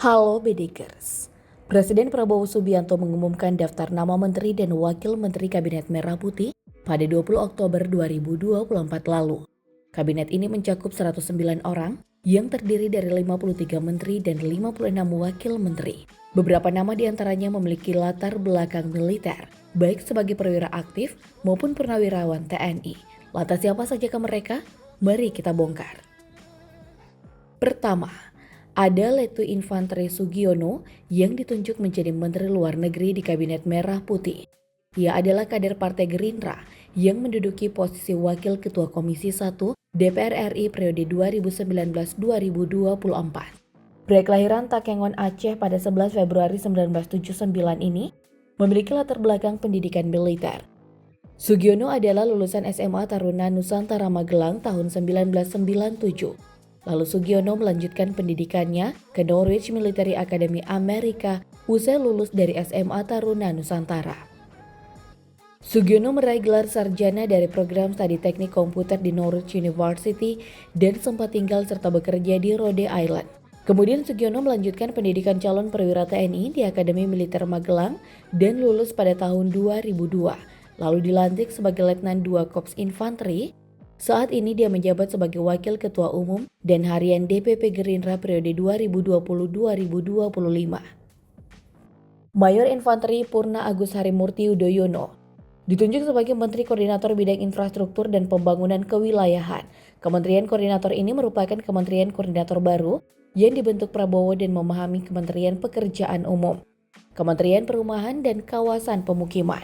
Halo Bedikers, Presiden Prabowo Subianto mengumumkan daftar nama Menteri dan Wakil Menteri Kabinet Merah Putih pada 20 Oktober 2024 lalu. Kabinet ini mencakup 109 orang yang terdiri dari 53 menteri dan 56 wakil menteri. Beberapa nama diantaranya memiliki latar belakang militer, baik sebagai perwira aktif maupun purnawirawan TNI. Lantas siapa saja mereka? Mari kita bongkar. Pertama, ada Lettu Infanteri Sugiono yang ditunjuk menjadi Menteri Luar Negeri di Kabinet Merah Putih. Ia adalah kader Partai Gerindra yang menduduki posisi Wakil Ketua Komisi 1 DPR RI periode 2019-2024. Pria kelahiran Takengon Aceh pada 11 Februari 1979 ini memiliki latar belakang pendidikan militer. Sugiono adalah lulusan SMA Taruna Nusantara Magelang tahun 1997. Lalu Sugiono melanjutkan pendidikannya ke Norwich Military Academy Amerika usai lulus dari SMA Taruna Nusantara. Sugiono meraih gelar sarjana dari program studi teknik komputer di Norwich University dan sempat tinggal serta bekerja di Rhode Island. Kemudian Sugiono melanjutkan pendidikan calon perwira TNI di Akademi Militer Magelang dan lulus pada tahun 2002. Lalu dilantik sebagai Letnan 2 Korps Infanteri. Saat ini dia menjabat sebagai Wakil Ketua Umum dan Harian DPP Gerindra periode 2020-2025. Mayor Infanteri Purna Agus Harimurti Yudhoyono ditunjuk sebagai Menteri Koordinator Bidang Infrastruktur dan Pembangunan Kewilayahan. Kementerian Koordinator ini merupakan kementerian koordinator baru yang dibentuk Prabowo dan memahami Kementerian Pekerjaan Umum, Kementerian Perumahan dan Kawasan Pemukiman.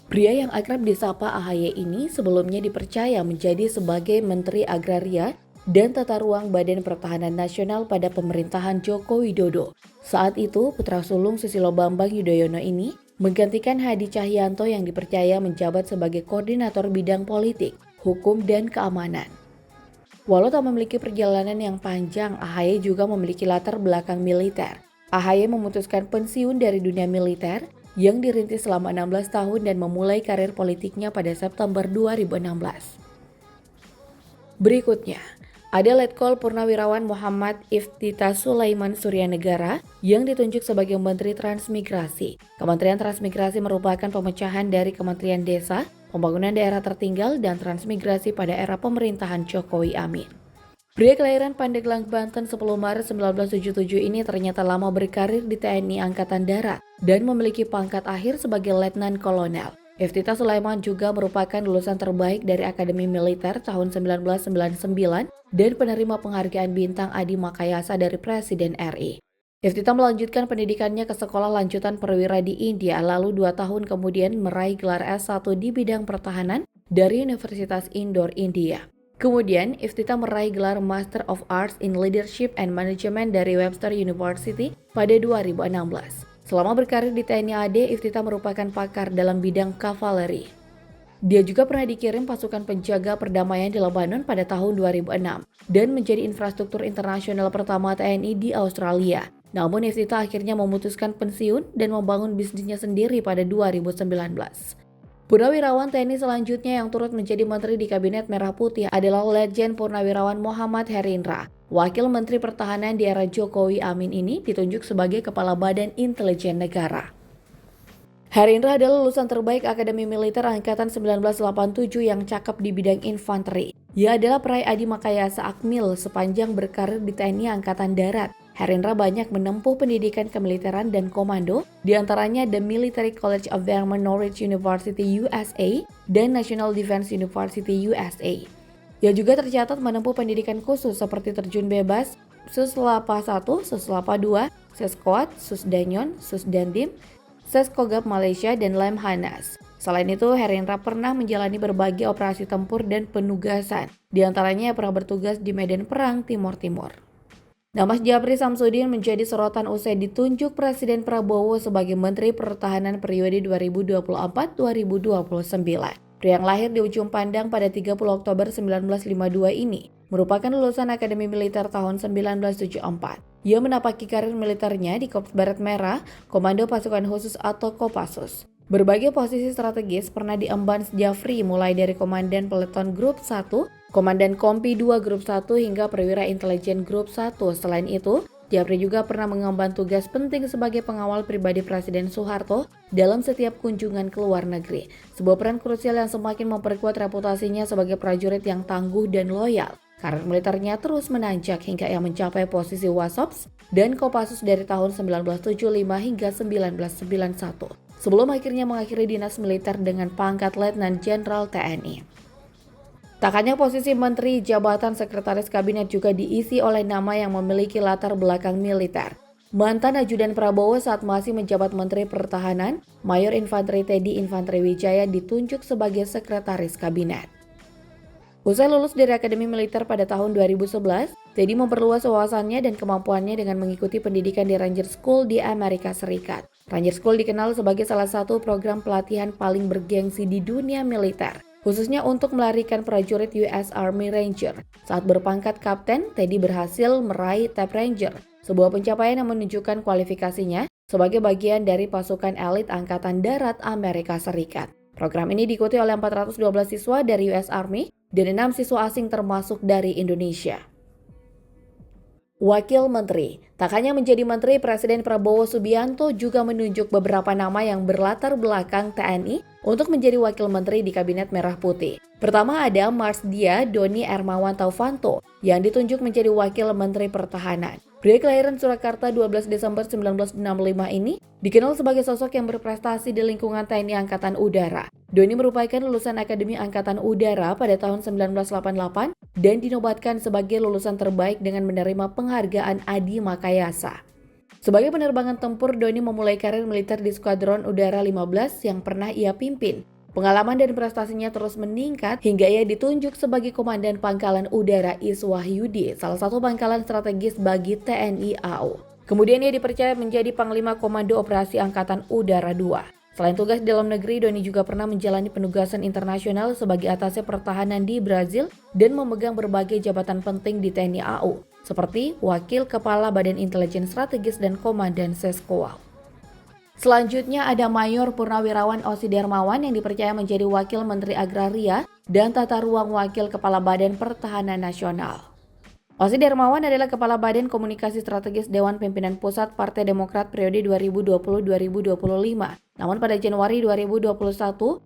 Pria yang akrab disapa AHY ini sebelumnya dipercaya menjadi sebagai Menteri Agraria dan Tata Ruang Badan Pertahanan Nasional pada pemerintahan Joko Widodo. Saat itu, putra sulung Susilo Bambang Yudhoyono ini menggantikan Hadi Cahyanto yang dipercaya menjabat sebagai Koordinator Bidang Politik, Hukum, dan Keamanan. Walau tak memiliki perjalanan yang panjang, AHY juga memiliki latar belakang militer. AHY memutuskan pensiun dari dunia militer yang dirintis selama 16 tahun dan memulai karir politiknya pada September 2016. Berikutnya, ada Letkol Purnawirawan Muhammad Iftitah Sulaiman Suryanegara yang ditunjuk sebagai Menteri Transmigrasi. Kementerian Transmigrasi merupakan pemecahan dari Kementerian Desa, Pembangunan Daerah Tertinggal, dan Transmigrasi pada era pemerintahan Jokowi Amin. Pria kelahiran Pandeglang, Banten 10 Maret 1977 ini ternyata lama berkarir di TNI Angkatan Darat dan memiliki pangkat akhir sebagai Letnan Kolonel. Iftitah Sulaiman juga merupakan lulusan terbaik dari Akademi Militer tahun 1999 dan penerima penghargaan Bintang Adi Makayasa dari Presiden RI. Iftitah melanjutkan pendidikannya ke sekolah lanjutan perwira di India, lalu 2 tahun kemudian meraih gelar S1 di bidang pertahanan dari Universitas Indore, India. Kemudian, Iftitah meraih gelar Master of Arts in Leadership and Management dari Webster University pada 2016. Selama berkarir di TNI AD, Iftitah merupakan pakar dalam bidang kavaleri. Dia juga pernah dikirim pasukan penjaga perdamaian di Lebanon pada tahun 2006 dan menjadi infrastruktur internasional pertama TNI di Australia. Namun Iftitah akhirnya memutuskan pensiun dan membangun bisnisnya sendiri pada 2019. Purnawirawan TNI selanjutnya yang turut menjadi menteri di Kabinet Merah Putih adalah Letjen Purnawirawan Muhammad Herindra. Wakil Menteri Pertahanan di era Jokowi Amin ini ditunjuk sebagai Kepala Badan Intelijen Negara. Herindra adalah lulusan terbaik Akademi Militer Angkatan 1987 yang cakep di bidang infanteri. Ia adalah peraih Adi Makayasa Akmil sepanjang berkarir di TNI Angkatan Darat. Herindra banyak menempuh pendidikan kemiliteran dan komando, diantaranya The Military College of Vermont Norwich University USA dan National Defense University USA. Ia juga tercatat menempuh pendidikan khusus seperti terjun bebas, Suslapa 1, Suslapa 2, Seskoat, Susdanyon, Susdandim, Seskogab Malaysia, dan Lemhanas. Selain itu, Herindra pernah menjalani berbagai operasi tempur dan penugasan, diantaranya pernah bertugas di medan perang Timur Timur. Nama Japri Samsudin menjadi sorotan usai ditunjuk Presiden Prabowo sebagai Menteri Pertahanan periode 2024-2029. Pria yang lahir di Ujung Pandang pada 30 Oktober 1952 ini merupakan lulusan Akademi Militer tahun 1974. Ia menapaki karir militernya di Korps Baret Merah, Komando Pasukan Khusus atau Kopassus. Berbagai posisi strategis pernah diemban Japri mulai dari Komandan Peleton Grup 1, Komandan Kompi 2 Grup 1 hingga Perwira Intelijen Grup 1. Selain itu, Japri juga pernah mengemban tugas penting sebagai pengawal pribadi Presiden Soeharto dalam setiap kunjungan ke luar negeri. Sebuah peran krusial yang semakin memperkuat reputasinya sebagai prajurit yang tangguh dan loyal. Karir militernya terus menanjak hingga ia mencapai posisi Wasops dan Kopassus dari tahun 1975 hingga 1991. Sebelum akhirnya mengakhiri dinas militer dengan pangkat Letnan Jenderal TNI. Tak hanya posisi menteri, jabatan sekretaris kabinet juga diisi oleh nama yang memiliki latar belakang militer. Mantan ajudan Prabowo saat masih menjabat Menteri Pertahanan, Mayor Infanteri Teddy Infanteri Wijaya ditunjuk sebagai sekretaris kabinet. Usai lulus dari Akademi Militer pada tahun 2011, Teddy memperluas wawasannya dan kemampuannya dengan mengikuti pendidikan di Ranger School di Amerika Serikat. Ranger School dikenal sebagai salah satu program pelatihan paling bergengsi di dunia militer, khususnya untuk melarikan prajurit US Army Ranger. Saat berpangkat kapten, Teddy berhasil meraih Tab Ranger, sebuah pencapaian yang menunjukkan kualifikasinya sebagai bagian dari pasukan elit Angkatan Darat Amerika Serikat. Program ini diikuti oleh 412 siswa dari US Army dan 6 siswa asing termasuk dari Indonesia. Wakil Menteri. Tak hanya menjadi Menteri, Presiden Prabowo Subianto juga menunjuk beberapa nama yang berlatar belakang TNI untuk menjadi Wakil Menteri di Kabinet Merah Putih. Pertama ada Marsdia Doni Ermawan Taufanto yang ditunjuk menjadi Wakil Menteri Pertahanan. Pria kelahiran Surakarta 12 Desember 1965 ini dikenal sebagai sosok yang berprestasi di lingkungan TNI Angkatan Udara. Doni merupakan lulusan Akademi Angkatan Udara pada tahun 1988 dan dinobatkan sebagai lulusan terbaik dengan menerima penghargaan Adi Makayasa. Sebagai penerbangan tempur, Doni memulai karir militer di Skuadron Udara 15 yang pernah ia pimpin. Pengalaman dan prestasinya terus meningkat hingga ia ditunjuk sebagai Komandan Pangkalan Udara Iswahyudi, salah satu pangkalan strategis bagi TNI AU. Kemudian ia dipercaya menjadi Panglima Komando Operasi Angkatan Udara II. Selain tugas di dalam negeri, Doni juga pernah menjalani penugasan internasional sebagai atasé pertahanan di Brazil dan memegang berbagai jabatan penting di TNI AU, seperti Wakil Kepala Badan Intelijen Strategis dan Komandan Seskoal. Selanjutnya ada Mayor Purnawirawan Osi Darmawan yang dipercaya menjadi Wakil Menteri Agraria dan Tata Ruang Wakil Kepala Badan Pertahanan Nasional. Osi Darmawan adalah Kepala Badan Komunikasi Strategis Dewan Pimpinan Pusat Partai Demokrat periode 2020-2025. Namun pada Januari 2021,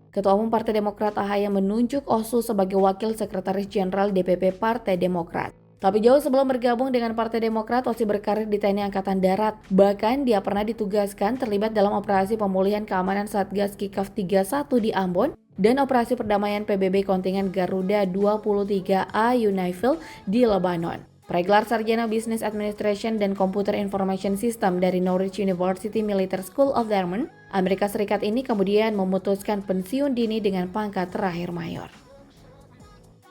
Ketua Umum Partai Demokrat AHY menunjuk Osu sebagai Wakil Sekretaris Jenderal DPP Partai Demokrat. Tapi jauh sebelum bergabung dengan Partai Demokrat, Osi berkarir di TNI Angkatan Darat. Bahkan dia pernah ditugaskan terlibat dalam operasi pemulihan keamanan Satgas Kikaf 31 di Ambon dan operasi perdamaian PBB kontingen Garuda 23A UNIFIL di Lebanon. Pragelar Sarjana Business Administration dan Computer Information System dari Norwich University Military School of Dartmouth, Amerika Serikat ini kemudian memutuskan pensiun dini dengan pangkat terakhir mayor.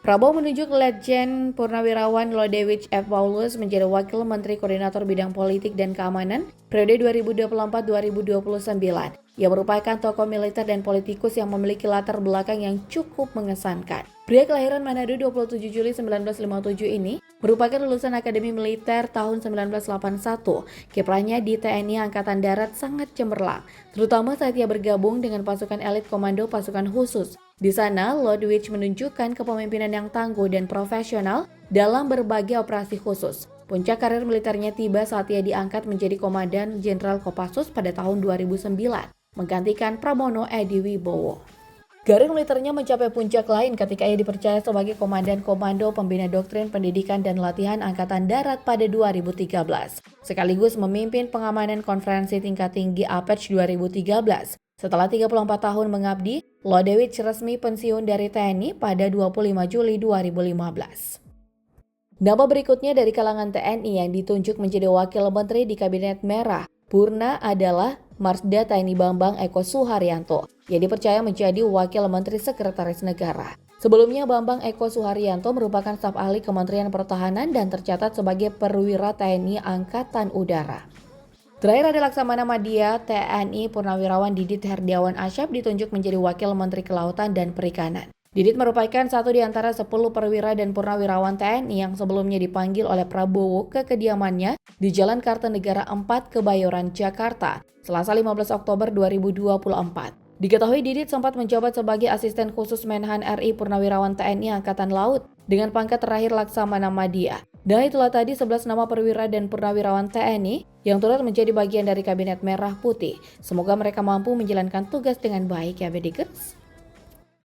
Prabowo menunjuk Letjen Purnawirawan Lodewijk F. Paulus menjadi Wakil Menteri Koordinator Bidang Politik dan Keamanan periode 2024-2029. Ia merupakan tokoh militer dan politikus yang memiliki latar belakang yang cukup mengesankan. Pria kelahiran Manado 27 Juli 1957 ini merupakan lulusan Akademi Militer tahun 1981. Kiprahnya di TNI Angkatan Darat sangat cemerlang, terutama saat ia bergabung dengan pasukan elit Komando Pasukan Khusus. Di sana, Lodewijk menunjukkan kepemimpinan yang tangguh dan profesional dalam berbagai operasi khusus. Puncak karir militernya tiba saat ia diangkat menjadi Komandan Jenderal Kopassus pada tahun 2009, menggantikan Pramono Edi Wibowo. Karir militernya mencapai puncak lain ketika ia dipercaya sebagai Komandan Komando Pembina Doktrin Pendidikan dan Latihan Angkatan Darat pada 2013, sekaligus memimpin pengamanan konferensi tingkat tinggi APEC 2013. Setelah 34 tahun mengabdi, Lodewijk resmi pensiun dari TNI pada 25 Juli 2015. Nama berikutnya dari kalangan TNI yang ditunjuk menjadi Wakil Menteri di Kabinet Merah Purna adalah Marsda TNI Bambang Eko Suharyanto, yang dipercaya menjadi Wakil Menteri Sekretaris Negara. Sebelumnya, Bambang Eko Suharyanto merupakan staf ahli Kementerian Pertahanan dan tercatat sebagai perwira TNI Angkatan Udara. Terakhir ada Laksamana Madya TNI Purnawirawan Didit Herdiawan Asyap ditunjuk menjadi Wakil Menteri Kelautan dan Perikanan. Didit merupakan satu di antara 10 perwira dan purnawirawan TNI yang sebelumnya dipanggil oleh Prabowo ke kediamannya di Jalan Kartanegara 4 Kebayoran, Jakarta, Selasa 15 Oktober 2024. Diketahui Didit sempat menjabat sebagai asisten khusus Menhan RI Purnawirawan TNI Angkatan Laut dengan pangkat terakhir Laksamana Madya. Dan itulah tadi 11 nama perwira dan purnawirawan TNI yang turut menjadi bagian dari Kabinet Merah Putih. Semoga mereka mampu menjalankan tugas dengan baik ya Bedikers.